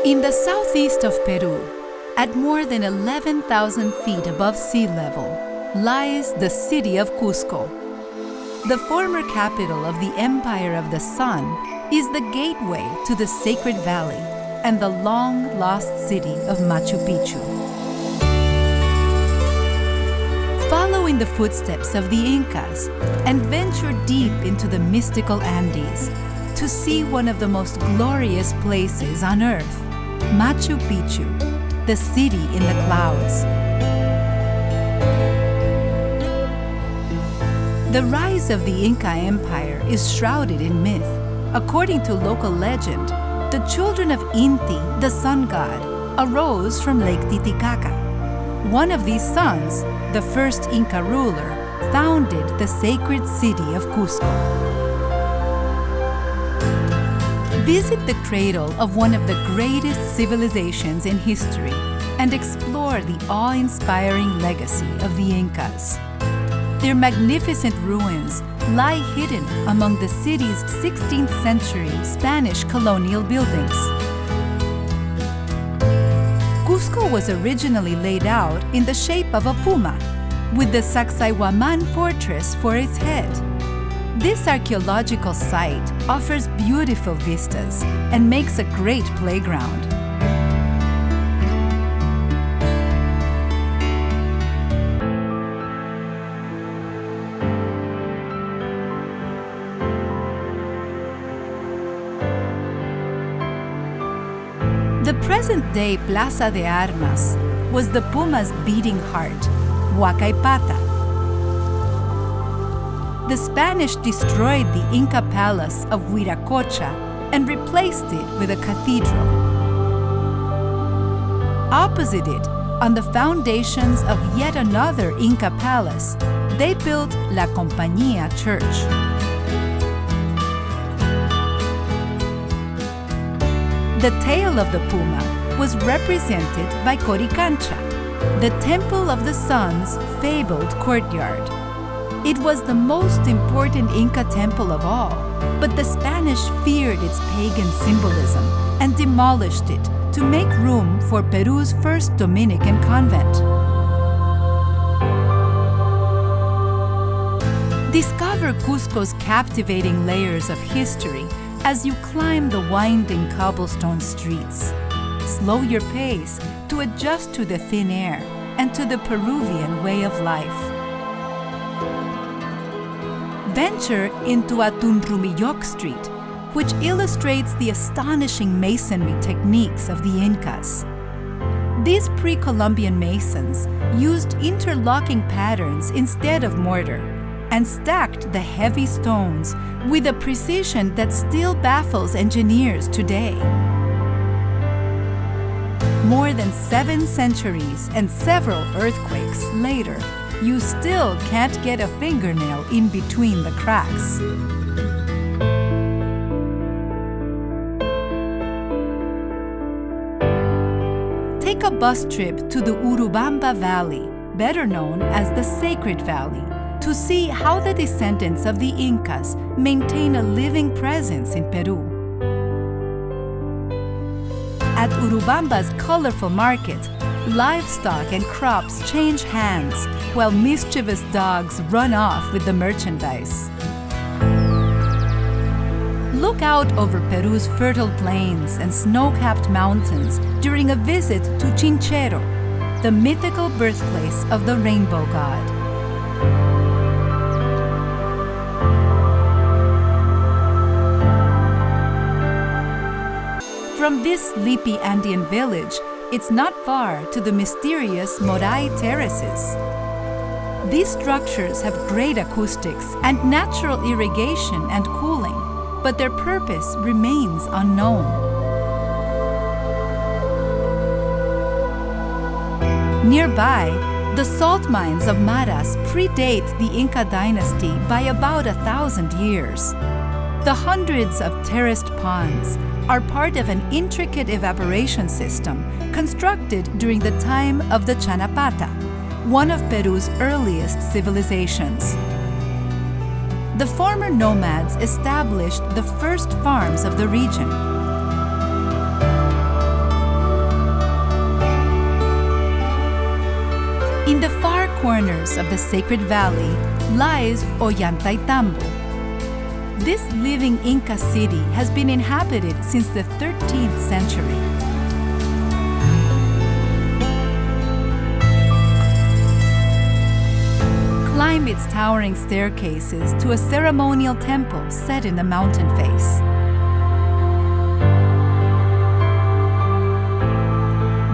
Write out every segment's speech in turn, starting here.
In the southeast of Peru, at more than 11,000 feet above sea level, lies the city of Cusco. The former capital of the Empire of the Sun is the gateway to the Sacred Valley and the long-lost city of Machu Picchu. Follow in the footsteps of the Incas and venture deep into the mystical Andes to see one of the most glorious places on Earth, Machu Picchu, the city in the clouds. The rise of the Inca Empire is shrouded in myth. According to local legend, the children of Inti, the sun god, arose from Lake Titicaca. One of these sons, the first Inca ruler, founded the sacred city of Cusco. Visit the cradle of one of the greatest civilizations in history and explore the awe-inspiring legacy of the Incas. Their magnificent ruins lie hidden among the city's 16th century Spanish colonial buildings. Cusco was originally laid out in the shape of a puma, with the Sacsayhuaman fortress for its head. This archaeological site offers beautiful vistas and makes a great playground. The present-day Plaza de Armas was the Puma's beating heart, Huacaypata. The Spanish destroyed the Inca palace of Huiracocha and replaced it with a cathedral. Opposite it, on the foundations of yet another Inca palace, they built La Compañía Church. The tail of the puma was represented by Coricancha, the Temple of the Sun's fabled courtyard. It was the most important Inca temple of all, but the Spanish feared its pagan symbolism and demolished it to make room for Peru's first Dominican convent. Discover Cusco's captivating layers of history as you climb the winding cobblestone streets. Slow your pace to adjust to the thin air and to the Peruvian way of life. Venture into Atunrumillok Street, which illustrates the astonishing masonry techniques of the Incas. These pre-Columbian masons used interlocking patterns instead of mortar and stacked the heavy stones with a precision that still baffles engineers today. More than 7 centuries and several earthquakes later, you still can't get a fingernail in between the cracks. Take a bus trip to the Urubamba Valley, better known as the Sacred Valley, to see how the descendants of the Incas maintain a living presence in Peru. At Urubamba's colorful market, livestock and crops change hands while mischievous dogs run off with the merchandise. Look out over Peru's fertile plains and snow-capped mountains during a visit to Chinchero, the mythical birthplace of the rainbow god. From this sleepy Andean village, it's not far to the mysterious Moray Terraces. These structures have great acoustics and natural irrigation and cooling, but their purpose remains unknown. Nearby, the salt mines of Maras predate the Inca dynasty by about 1,000 years. The hundreds of terraced ponds are part of an intricate evaporation system constructed during the time of the Chanapata, one of Peru's earliest civilizations. The former nomads established the first farms of the region. corners of the Sacred Valley lies Ollantaytambo. This living Inca city has been inhabited since the 13th century. Climb its towering staircases to a ceremonial temple set in the mountain face.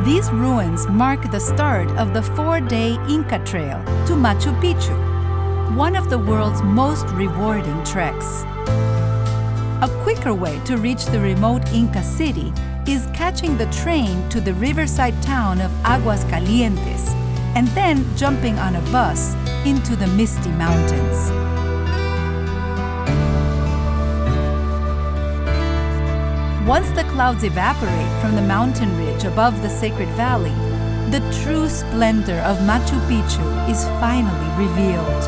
These ruins mark the start of the 4-day Inca Trail to Machu Picchu, one of the world's most rewarding treks. A quicker way to reach the remote Inca city is catching the train to the riverside town of Aguascalientes and then jumping on a bus into the misty mountains. Once the clouds evaporate from the mountain ridge above the Sacred Valley, the true splendor of Machu Picchu is finally revealed.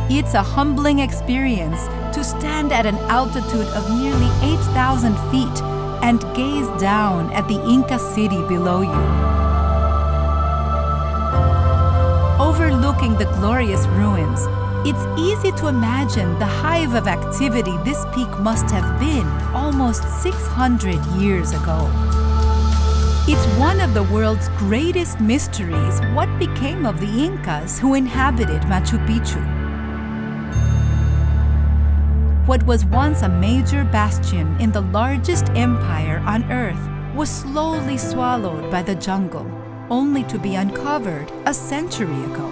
It's a humbling experience to stand at an altitude of nearly 8,000 feet and gaze down at the Inca city below you. Overlooking the glorious ruins, it's easy to imagine the hive of activity this peak must have been almost 600 years ago. It's one of the world's greatest mysteries what became of the Incas who inhabited Machu Picchu. What was once a major bastion in the largest empire on Earth was slowly swallowed by the jungle, only to be uncovered a century ago.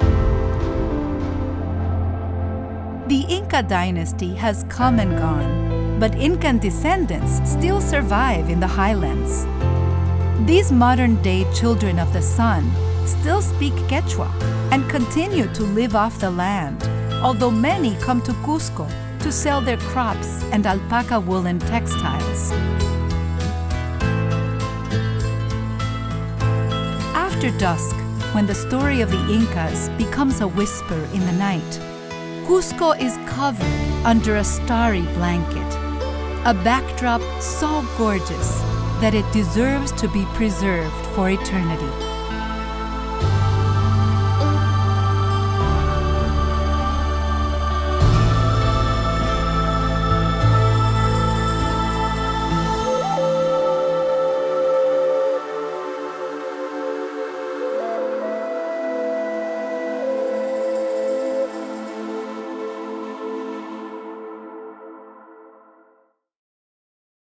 The Inca dynasty has come and gone, but Incan descendants still survive in the highlands. These modern-day children of the sun still speak Quechua and continue to live off the land, although many come to Cusco to sell their crops and alpaca woolen textiles. After dusk, when the story of the Incas becomes a whisper in the night, Cusco is covered under a starry blanket, a backdrop so gorgeous that it deserves to be preserved for eternity.